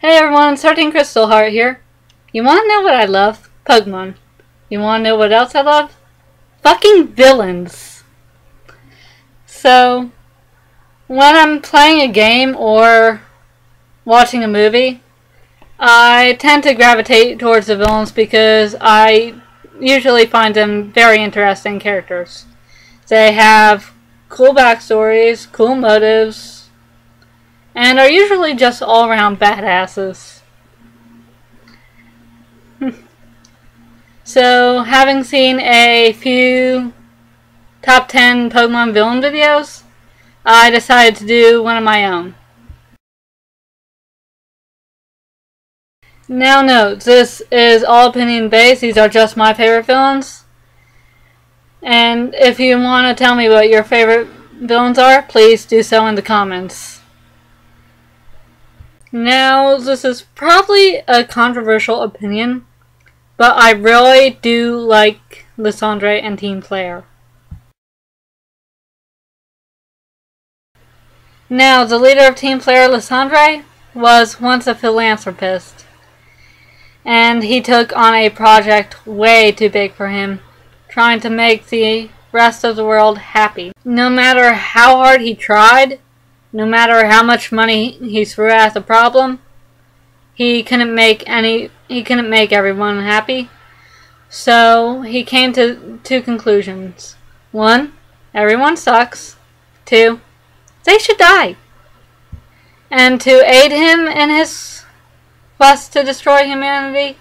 Hey everyone, 13 Crystal Heart here. You wanna know what I love? Pokemon. You wanna know what else I love? Fucking villains. So, when I'm playing a game or watching a movie, I tend to gravitate towards the villains because I usually find them very interesting characters. They have cool backstories, cool motives, and are usually just all-around badasses. So, having seen a few top 10 Pokemon villain videos, I decided to do one of my own. Now note, this is all opinion based, these are just my favorite villains. And if you want to tell me what your favorite villains are, please do so in the comments. Now, this is probably a controversial opinion, but I really do like Lysandre and Team Player. Now, the leader of Team Player, Lysandre, was once a philanthropist, and he took on a project way too big for him, trying to make the rest of the world happy. No matter how hard he tried, no matter how much money he threw at the problem, he couldn't make everyone happy. So he came to two conclusions. 1, everyone sucks. 2, they should die. And to aid him in his quest to destroy humanity,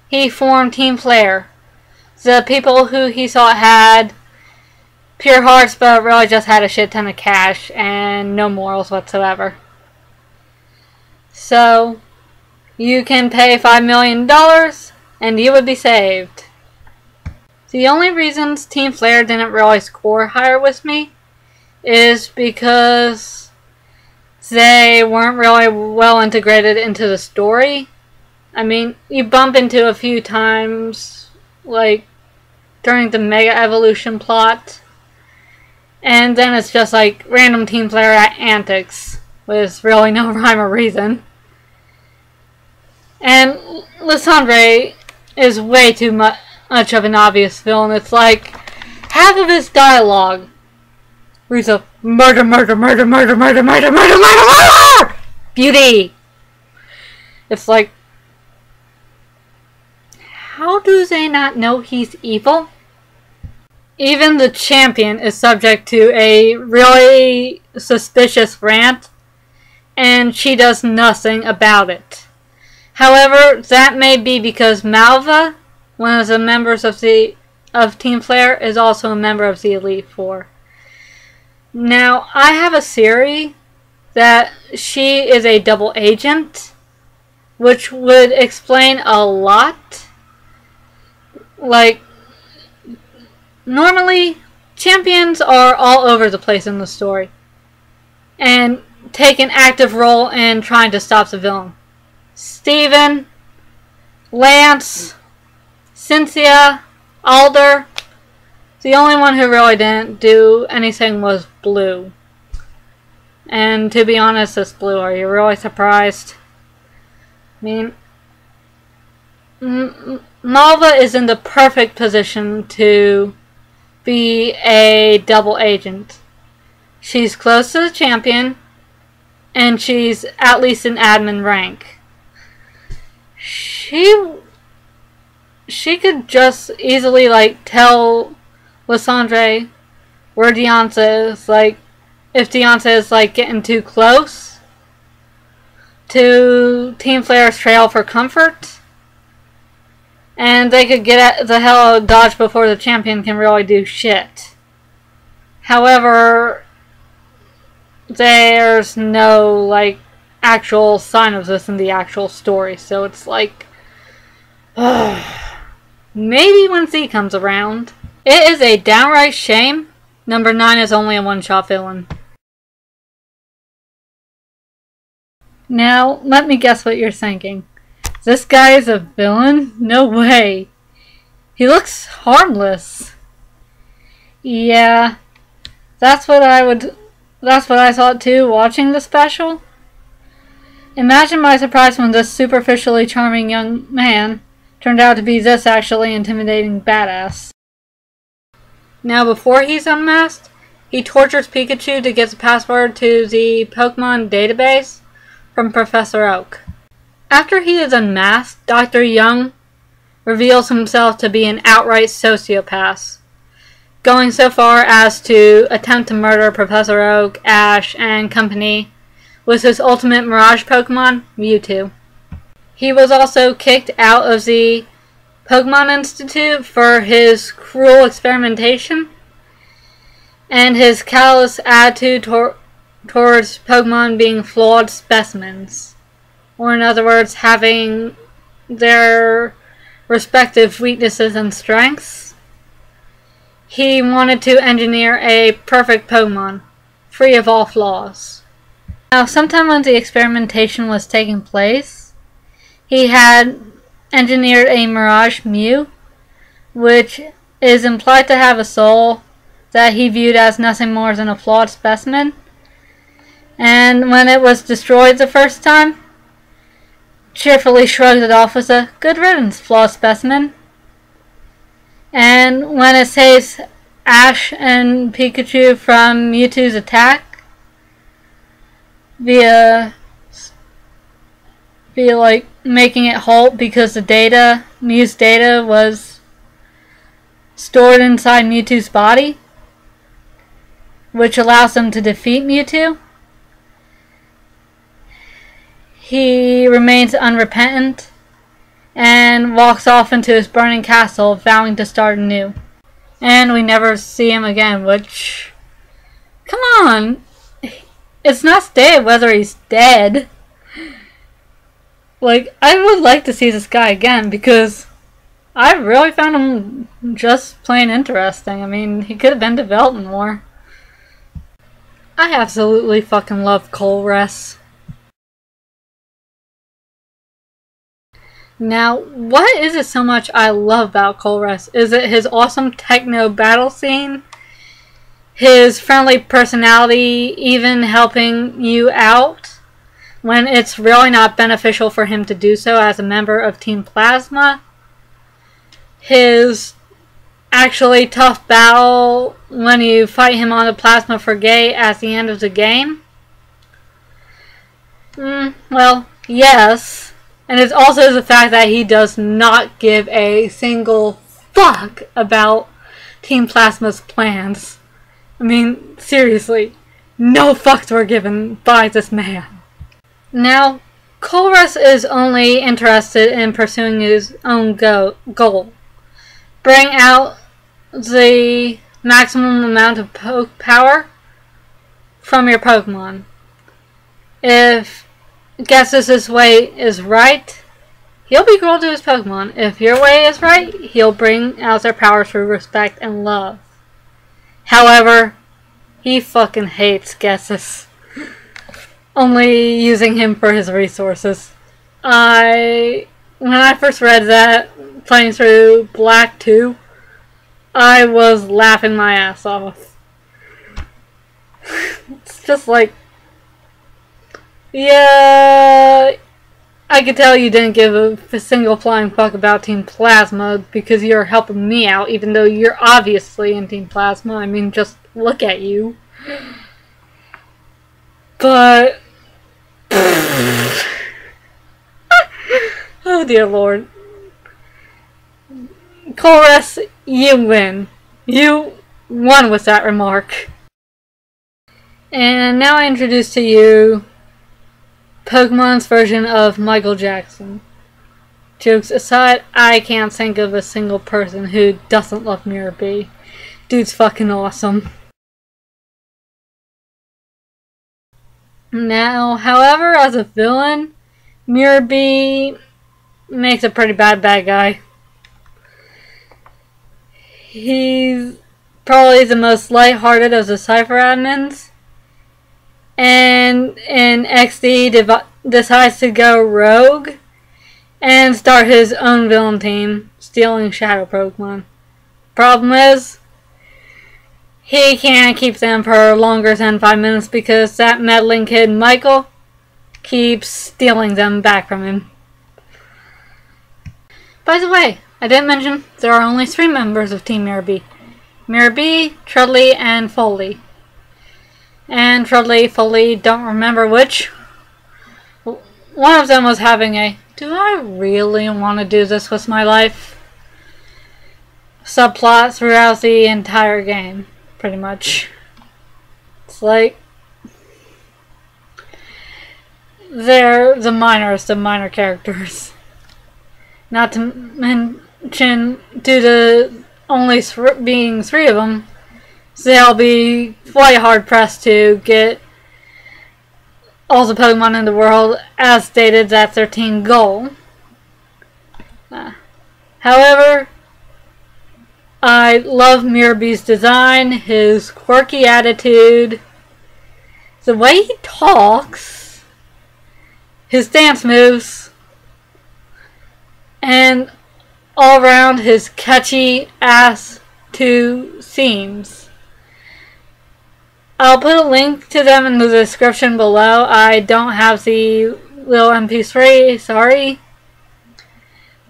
he formed Team Player. The people who he thought had pure hearts, but really just had a shit ton of cash and no morals whatsoever. So, you can pay $5 million and you would be saved. The only reasons Team Player didn't really score higher with me is because they weren't really well integrated into the story. I mean, you bump into a few times, like during the Mega Evolution plot, and then it's just like random Team Player antics with really no rhyme or reason. And Lysandre is way too much of an obvious villain. It's like half of his dialogue reads a murder, murder, murder, murder, murder, murder, murder, murder, murder! Beauty! It's like, how do they not know he's evil? Even the champion is subject to a really suspicious rant, and she does nothing about it. However, that may be because Malva, one of the members of Team Player, is also a member of the Elite Four. Now, I have a theory that she is a double agent, which would explain a lot. Like, normally, champions are all over the place in the story and take an active role in trying to stop the villain. Steven, Lance, Cynthia, Alder. The only one who really didn't do anything was Blue. And to be honest, this Blue, are you really surprised? I mean, Malva is in the perfect position to be a double agent. She's close to the champion, and she's at least in admin rank. She could just easily, like, tell Lysandre where Deonce is, like, if Deonce is, like, getting too close to Team Player's trail for comfort. And they could get the hell out of Dodge before the champion can really do shit. However, there's no, like, actual sign of this in the actual story. So it's like, maybe when Z comes around. It is a downright shame number 9 is only a one-shot villain. Now, let me guess what you're thinking. This guy is a villain? No way. He looks harmless. Yeah, that's what I thought too watching the special. Imagine my surprise when this superficially charming young man turned out to be this actually intimidating badass. Now before he's unmasked, he tortures Pikachu to get the password to the Pokemon database from Professor Oak. After he is unmasked, Dr. Young reveals himself to be an outright sociopath, going so far as to attempt to murder Professor Oak, Ash, and company with his ultimate Mirage Pokemon, Mewtwo. He was also kicked out of the Pokemon Institute for his cruel experimentation and his callous attitude towards Pokemon being flawed specimens, or in other words, having their respective weaknesses and strengths. He wanted to engineer a perfect Pokemon, free of all flaws. Now, sometime when the experimentation was taking place, he had engineered a Mirage Mew, which is implied to have a soul that he viewed as nothing more than a flawed specimen. And when it was destroyed the first time, cheerfully shrugged it off as a good riddance, flawed specimen. And when it saves Ash and Pikachu from Mewtwo's attack via like making it halt because the Mew's data was stored inside Mewtwo's body, which allows them to defeat Mewtwo, he remains unrepentant and walks off into his burning castle, vowing to start anew. And we never see him again, which... Come on! It's not stated whether he's dead. Like, I would like to see this guy again, because I really found him just plain interesting. I mean, he could have been developed more. I absolutely fucking love Colress. Now, what is it so much I love about Colress? Is it his awesome techno battle scene? His friendly personality, even helping you out when it's really not beneficial for him to do so as a member of Team Plasma? His actually tough battle when you fight him on the Plasma Frigate at the end of the game? Well, yes. And it's also the fact that he does not give a single fuck about Team Plasma's plans. I mean, seriously, no fucks were given by this man. Now, Colress is only interested in pursuing his own goal. Bring out the maximum amount of power from your Pokemon. If Ghetsis' way is right, he'll be cruel to his Pokemon. If your way is right, he'll bring out their power through respect and love. However, he fucking hates Ghetsis, only using him for his resources. When I first read that, playing through Black 2, I was laughing my ass off. It's just like, yeah, I could tell you didn't give a single flying fuck about Team Plasma because you're helping me out, even though you're obviously in Team Plasma. I mean, just look at you. But... oh dear lord. Colress, you win. You won with that remark. And now I introduce to you Pokemon's version of Michael Jackson. Jokes aside, I can't think of a single person who doesn't love Miror B. Dude's fucking awesome. Now, however, as a villain, Miror B makes a pretty bad guy. He's probably the most lighthearted of the Cypher admins. And in XD decides to go rogue and start his own villain team, stealing Shadow Pokemon. Problem is, he can't keep them for longer than 5 minutes because that meddling kid Michael keeps stealing them back from him. By the way, I didn't mention there are only 3 members of Team Miror B. Miror B, Trudley, and Foley. And Trudley, Foley, don't remember which. One of them was having a, do I really want to do this with my life? Subplot throughout the entire game, pretty much. It's like, they're the minor characters. Not to mention, due to only being 3 of them, they'll be quite hard pressed to get all the Pokemon in the world, as stated that's their team goal. However, I love Miror B's design, his quirky attitude, the way he talks, his dance moves, and all around his catchy ass 2 themes. I'll put a link to them in the description below. I don't have the little MP3, sorry.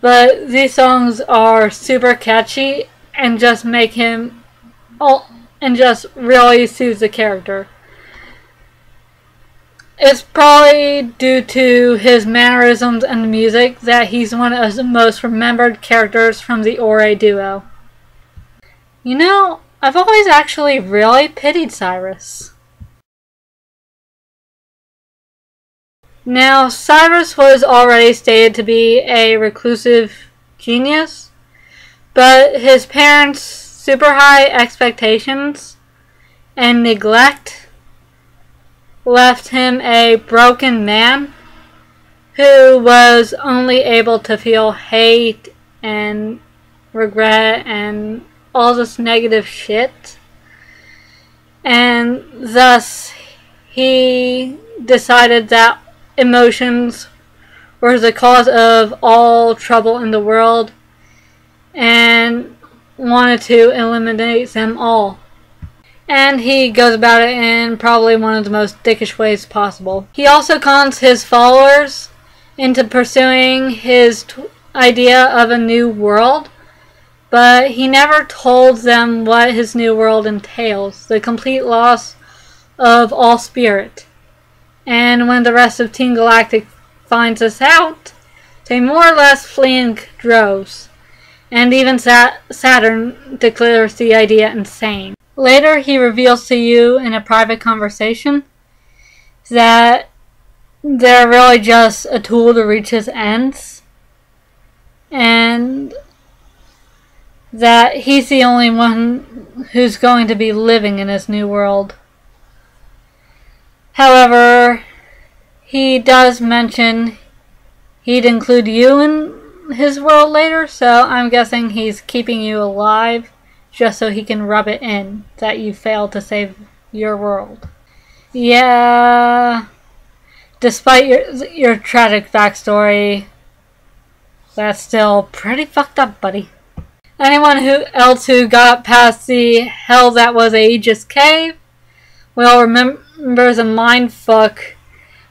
But these songs are super catchy and just make him, and just really suits the character. It's probably due to his mannerisms and the music that he's one of the most remembered characters from the Ore duo. You know, I've always actually really pitied Cyrus. Now, Cyrus was already stated to be a reclusive genius, but his parents' super high expectations and neglect left him a broken man who was only able to feel hate and regret and all this negative shit, and thus he decided that emotions were the cause of all trouble in the world and wanted to eliminate them all. And he goes about it in probably one of the most dickish ways possible. He also cons his followers into pursuing his idea of a new world, but he never told them what his new world entails, the complete loss of all spirit. And when the rest of Team Galactic finds this out, they more or less flee in droves. And even Saturn declares the idea insane. Later, he reveals to you in a private conversation that they're really just a tool to reach his ends, and that he's the only one who's going to be living in his new world. However, he does mention he'd include you in his world later, so I'm guessing he's keeping you alive just so he can rub it in that you failed to save your world. Yeah, despite your tragic backstory, that's still pretty fucked up, buddy. Anyone else who got past the hell that was Aegis Cave will remember the mindfuck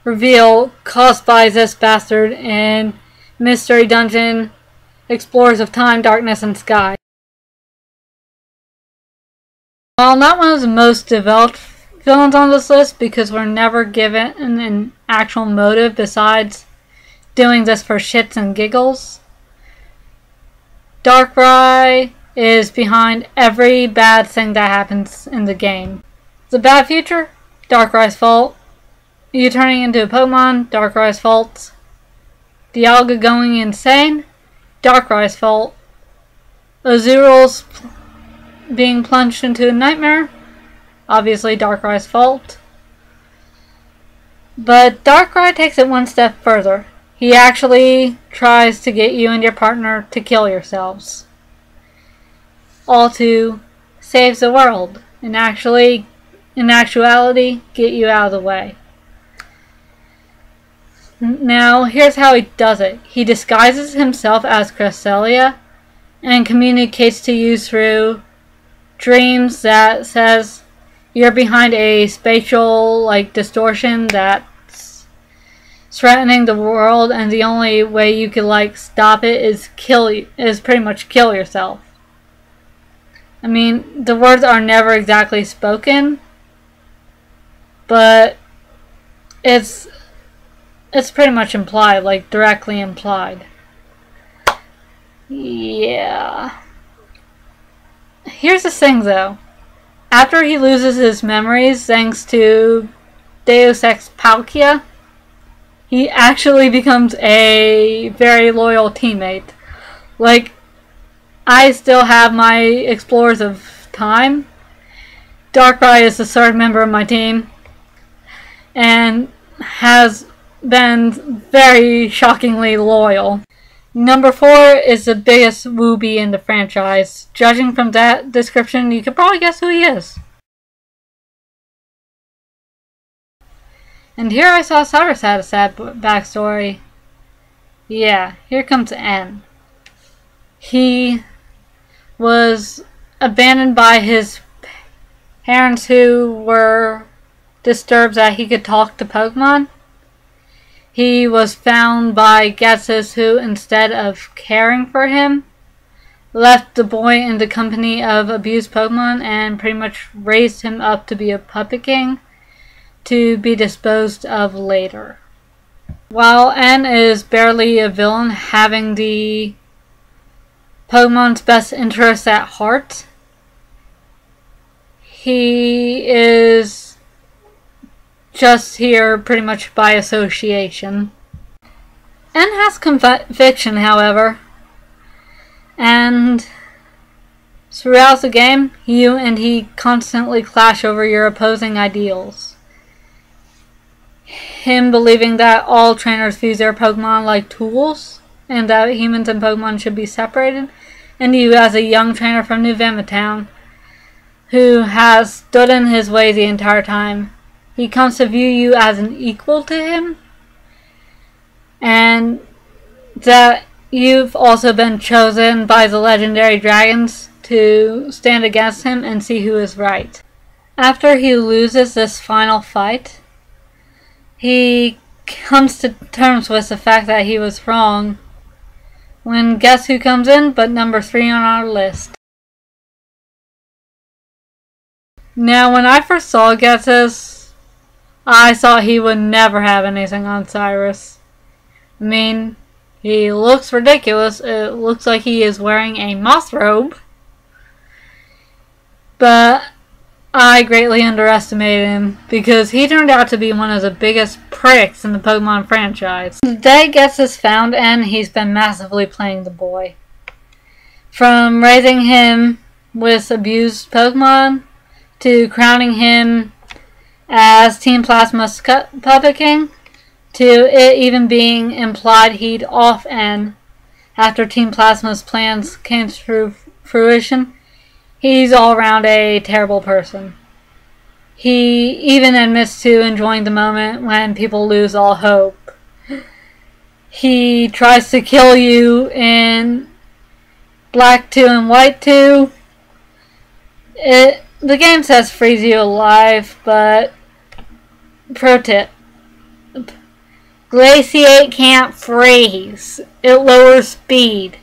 reveal caused by this bastard in Mystery Dungeon Explorers of Time, Darkness, and Sky. While not one of the most developed villains on this list, because we're never given an actual motive besides doing this for shits and giggles, Darkrai is behind every bad thing that happens in the game. The bad future? Darkrai's fault. You turning into a Pokemon? Darkrai's fault. Dialga going insane? Darkrai's fault. Azural's being plunged into a nightmare? Obviously Darkrai's fault. But Darkrai takes it one step further. He actually tries to get you and your partner to kill yourselves. All to save the world. And actually, in actuality, get you out of the way. Now, here's how he does it. He disguises himself as Cresselia and communicates to you through dreams that says you're behind a spatial distortion that's threatening the world, and the only way you could like stop it is pretty much kill yourself. I mean, the words are never exactly spoken, but it's pretty much implied, like directly implied. Yeah. Here's the thing though. After he loses his memories thanks to Deus Ex Palkia, he actually becomes a very loyal teammate. Like, I still have my Explorers of Time. Darkrai is the third member of my team and has been very shockingly loyal. Number 4 is the biggest wooby in the franchise. Judging from that description, you could probably guess who he is. And here I saw Cyrus had a sad backstory. Yeah, here comes N. He was abandoned by his parents who were disturbed that he could talk to Pokemon. He was found by Ghetsis who, instead of caring for him, left the boy in the company of abused Pokemon and pretty much raised him up to be a puppet king to be disposed of later. While N is barely a villain, having the Pokemon's best interests at heart, he is just here pretty much by association. N has conviction, however, and throughout the game, you and he constantly clash over your opposing ideals. Him believing that all trainers view their Pokemon like tools, and that humans and Pokemon should be separated, and you as a young trainer from New Town, who has stood in his way the entire time. He comes to view you as an equal to him, and that you've also been chosen by the legendary dragons to stand against him and see who is right. After he loses this final fight, he comes to terms with the fact that he was wrong, when guess who comes in but number 3 on our list. Now, when I first saw Ghetsis, I thought he would never have anything on Cyrus. I mean, he looks ridiculous. It looks like he is wearing a moth robe. But I greatly underestimated him because he turned out to be one of the biggest pricks in the Pokemon franchise. The day Ghetsis found N, he's been massively playing the boy. From raising him with abused Pokemon to crowning him as Team Plasma's Puppet King, to it even being implied he'd off N after Team Plasma's plans came to fruition. He's all around a terrible person. He even admits to enjoying the moment when people lose all hope. He tries to kill you in Black 2 and White 2. The game says freeze you alive, but pro tip: Glaciate can't freeze. It lowers speed.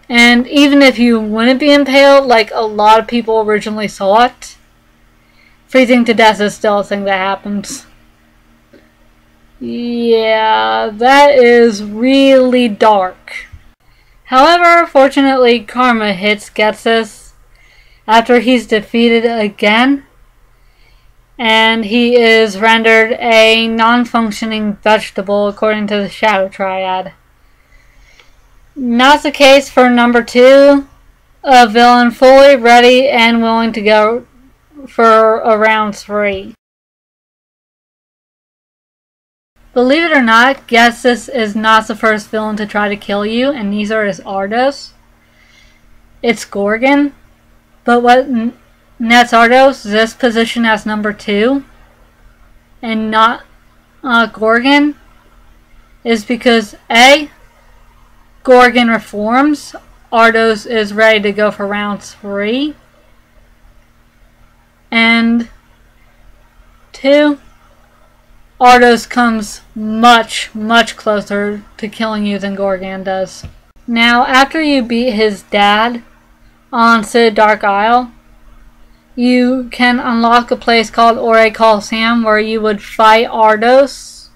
And even if you wouldn't be impaled, like a lot of people originally thought, freezing to death is still a thing that happens. Yeah, that is really dark. However, fortunately, karma hits Ghetsis after he's defeated again, and he is rendered a non-functioning vegetable according to the Shadow Triad. Not the case for number 2, a villain fully ready and willing to go for a round 3. Believe it or not, Ghetsis is not the first villain to try to kill you, and neither is Ardos. It's Gorgon. But what nets Ardos this position as number 2 and not Gorgon is because A, Gorgon reforms. Ardos is ready to go for round 3. And 2, Ardos comes much, much closer to killing you than Gorgon does. Now, after you beat his dad on Sid Dark Isle, you can unlock a place called Ore Coliseum where you would fight Ardos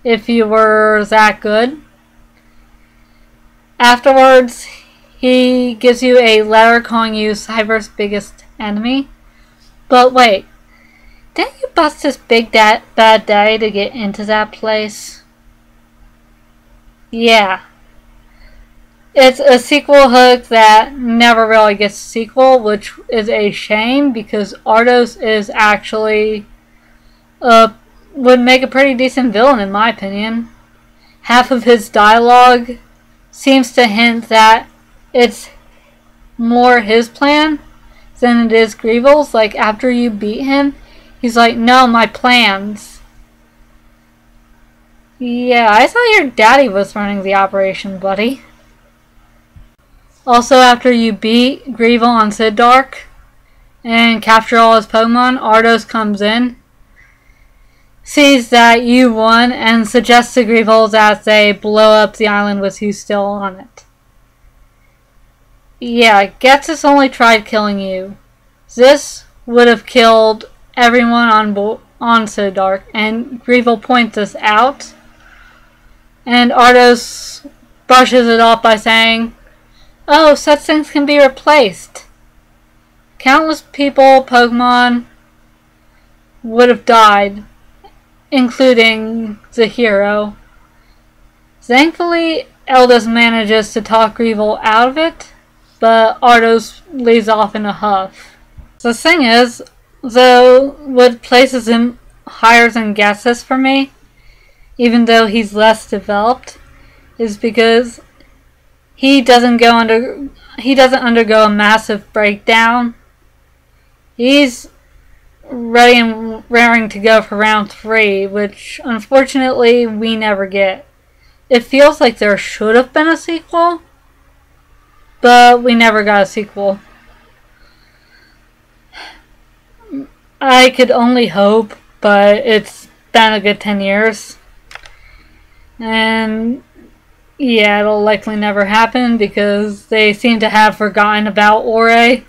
if you were that good. Afterwards, he gives you a letter calling you Cyber's biggest enemy. But wait, didn't you bust this big bad daddy to get into that place? Yeah. It's a sequel hook that never really gets a sequel, which is a shame because Ardos is actually would make a pretty decent villain in my opinion. Half of his dialogue seems to hint that it's more his plan than it is Greevil's. Like, after you beat him, he's like, no, my plans. Yeah, I thought your daddy was running the operation, buddy. Also, after you beat Greevil on Sid Dark and capture all his Pokemon, Ardos comes in, sees that you won, and suggests to Greevil that they blow up the island with you still on it. Yeah, Ghetsis only tried killing you. This would have killed everyone on Sid Dark, and Greevil points this out, and Ardos brushes it off by saying, oh, such things can be replaced. Countless people, Pokemon, would have died, including the hero. Thankfully, Ardos manages to talk Greevil out of it, but Ardos leaves off in a huff. The thing is, though, what places him higher than Ghetsis for me, even though he's less developed, is because he doesn't undergo a massive breakdown. He's ready and raring to go for round 3, which unfortunately we never get. It feels like there should have been a sequel, but we never got a sequel. I could only hope, but it's been a good 10 years. And yeah, it'll likely never happen because they seem to have forgotten about Ore.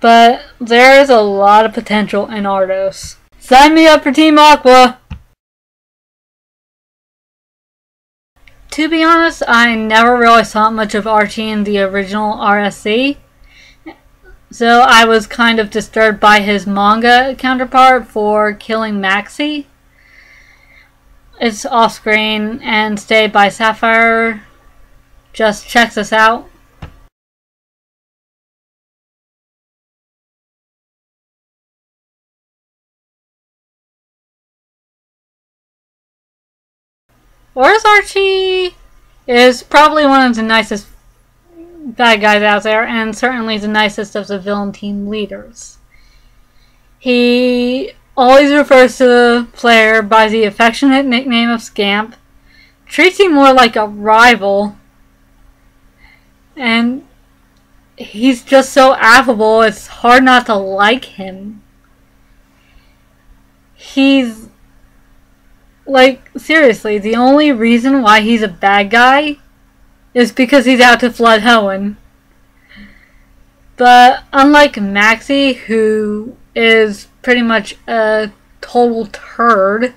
But there is a lot of potential in Ardos. Sign me up for Team Aqua! To be honest, I never really saw much of Archie in the original RSC. So I was kind of disturbed by his manga counterpart for killing Maxie. It's off screen and stayed by Sapphire. Just check this out. Whereas Archie is probably one of the nicest bad guys out there, and certainly the nicest of the villain team leaders. He always refers to the player by the affectionate nickname of Scamp, treats him more like a rival, and he's just so affable, it's hard not to like him. He's, like, seriously, the only reason why he's a bad guy is because he's out to flood Hoenn. But unlike Maxie, who is pretty much a total turd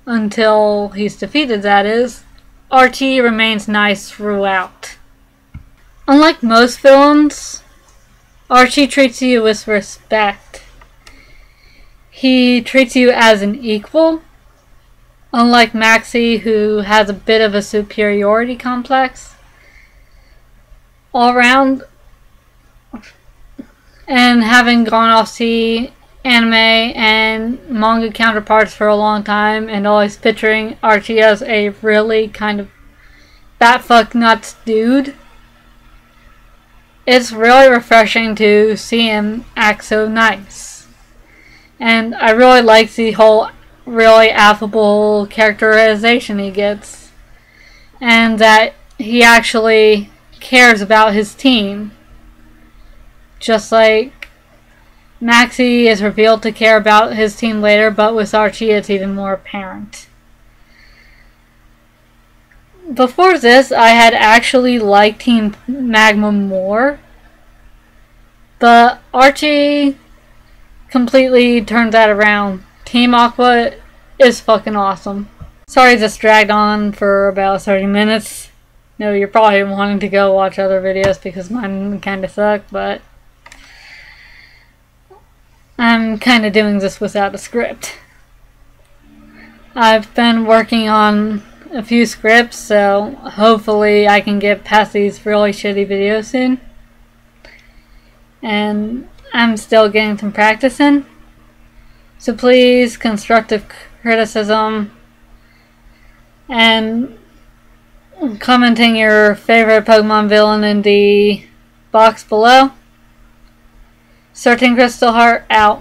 until he's defeated, that is, Archie remains nice throughout. Unlike most villains, Archie treats you with respect. He treats you as an equal, unlike Maxie, who has a bit of a superiority complex. All around, and having gone off see anime and manga counterparts for a long time, and always picturing Archie as a really kind of batfuck nuts dude, it's really refreshing to see him act so nice. And I really like the whole really affable characterization he gets, and that he actually cares about his team, just like Maxie is revealed to care about his team later, but with Archie it's even more apparent. Before this, I had actually liked Team Magma more, but Archie completely turned that around. Team Aqua is fucking awesome. Sorry this dragged on for about 30 minutes. No, you're probably wanting to go watch other videos because mine kinda suck, but I'm kinda doing this without a script. I've been working on a few scripts, so hopefully I can get past these really shitty videos soon. And I'm still getting some practice in. So please, constructive criticism and commenting your favorite Pokemon villain in the box below. Certain Crystal Heart out.